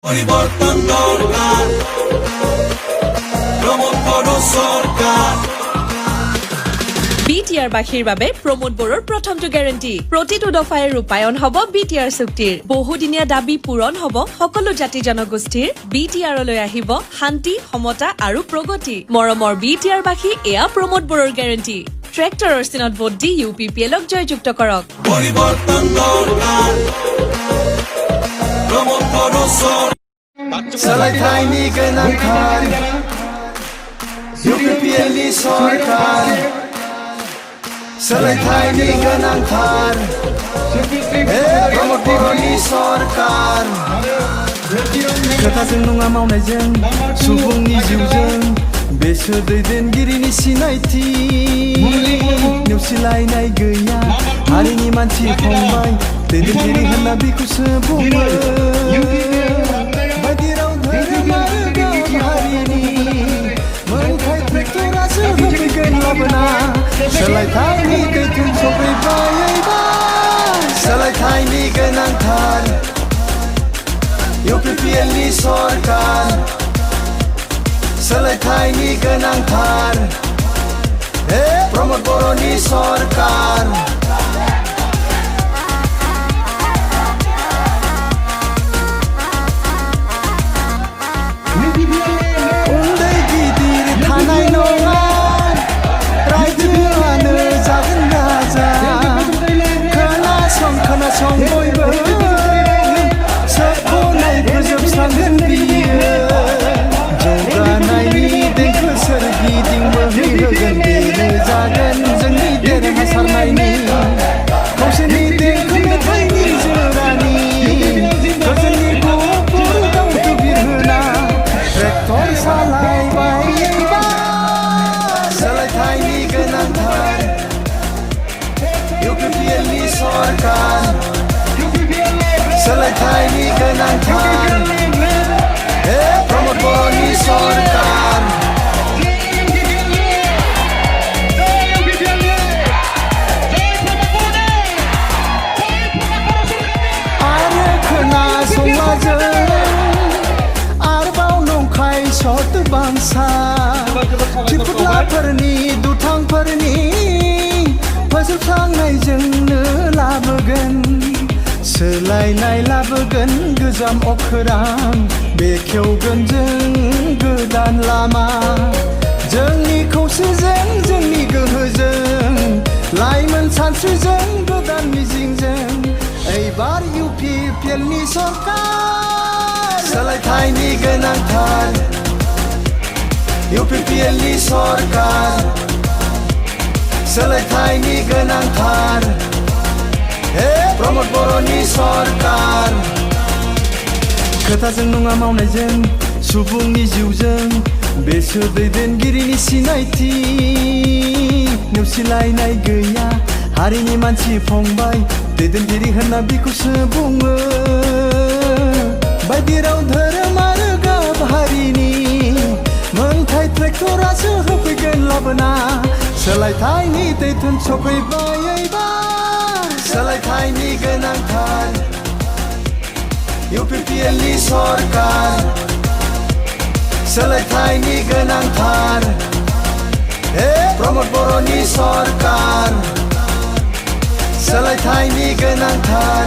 পরিবর্তন দরকার, প্রমোদ বড় সরকার। বিটিআর বাসীৰ বাবে প্ৰমোদ বড়োৰ প্ৰথমটো গ্যাৰান্টি। প্ৰতিটো দফাই ৰূপায়ণ হ'ব বিটিআৰ চুক্তিৰ। বহুদিনীয়া দাবী পূৰণ হ'ব সকলো জাতি জনগোষ্ঠীৰ। বিটিআৰলৈ আহিব শান্তি, সমতা আৰু প্ৰগতি। মৰমৰ বিটিআৰ বাসী, এয়া প্ৰমোদ বড়োৰ গ্যাৰান্টি। ট্ৰেক্টৰৰ চিনত ভোট দি UPPLক জয়যুক্ত কৰক। পরিবর্তন দরকার, প্রমোদ বড় সরকার। सोलायथायनि गोनांथार UPPLनि सरकार सोलायथायनि गोनांथार प्रमोद बर'नि सरकार खोथाजों नङा मावनायजों सुबुंनि जिउजों बेसोर दैदेनगिरिनि सिनायथि नेवसिलायनाय गैया हारिनि मानसि फंबाय दैदेनगिरि होनना बेखौसो बुङो सोलायथायनि दैथुन सफैबाय सोलायथायनि गोनांथार UPPLनि सरकार सोलायथायनि गोनांथार प्रमोद बर'नि सरकार उन्दै गिदिर थानाय नङा रायजोआनो जागोन राजा खोनासं बयबो सोबखौनाय फोजोबस्रांगोन बियो जौगानायनि देंखो सोरगिदिं बोहैहोगोन बेनो जागोन जोंनि देरहासारनायनि खौसेनि देंखो मेथाइनि जोरानि गोजोननि गुफुर दावथु बिरहोना ट्रेक्टर सालायबाय सोलायथायनि गोनांथार UPPLनि सरकार सोलायथायनि गोनांथार प्रमोद बर'नि सरकार आरो खोनासंलाजों आरोबाव नंखाय सत बांसा थिफुथलाफोरनि दुथांफोरनि फोजोबस्रांनायजोंनो लाबोगोन सोलायनाय लाबोगोन गोजाम अखोरां बेखेवगोन जों गोदान लामा जोंनि खौसेजों जोंनि गोहोजों लाइमोन सानस्रिजों गोदान मिजिंजों एबार UPPLनि सरकार सोलायथायनि गोनांथार UPPLनि सरकार सोलायथायनि गोनांथार प्रमोद बर'नि सरकार खोथाजों नङा मावनायजों सुबुंनि जिउजों बेसोर दैदेनगिरिनि सिनायथि नेवसिलायनाय गैया हारिनि मानसि फंबाय दैदेनगिरि होनना बेखौसो बुङो बायदि राव धोरोम आरो गाब हारिनि मोनथाय ट्रेक्टरासो होफैगोन लाबोना सोलायथायनि दैथुन सफैबाय सोलायथायनि गोनांथार UPPLनि सरकार सोलायथायनि गोनांथार प्रमोद बर'नि सरकार सोलायथायनि गोनांथार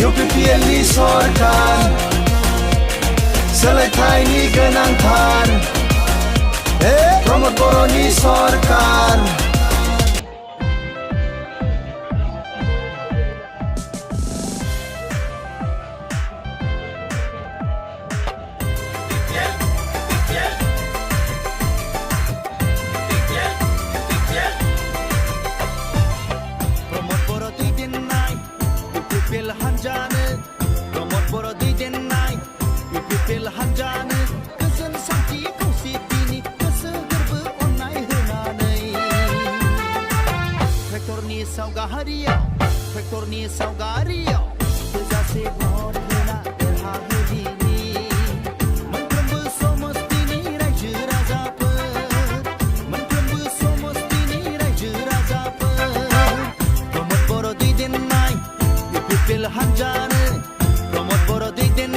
UPPLनि सरकार सोलायथायनि गोनांथार प्रमोद बर'नि सरकार UPPL हानजानो प्रमोद बर' दैदेननाय UPPL हानजानो गोजोन सान्थि खौसेथिनि गोसो गोरबो अननाय होनानै ट्रेक्टरनि सावगारियाव थोजासे भट होना देरहाहोदिनि मोनफ्रोमबो समस्तिनि रायजो राजाफोर प्रमोद बर' दैदेननाय UPPL हानजानो प्रमोद बर' दैदेननाय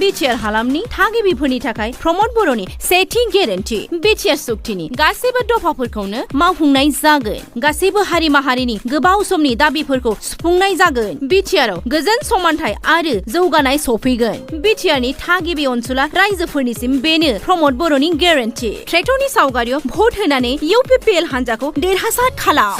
बिटिआर हालामनि थागिबिफोरनि थाखाय प्रमद बर'नि सेथि गेरेन्टि बिटिआर सुक्तिनि गासैबो दफाफोरखौनो मावफुंनाय जागोन गासैबो हारि माहारिनि गोबाव समनि दाबिफोरखौ सुफुंनाय जागोन बिटिआरआव गोजोन समानथाय आरो जौगानाय सफैगोन बिटिआरनि थागिबि ओनसोला रायजोफोरनिसिम बेनो प्रमद बर'नि गेरेन्टि ट्रेक्टरनि सावगारियाव भट होनानै UPPL हान्जाखौ देरहासार खालाम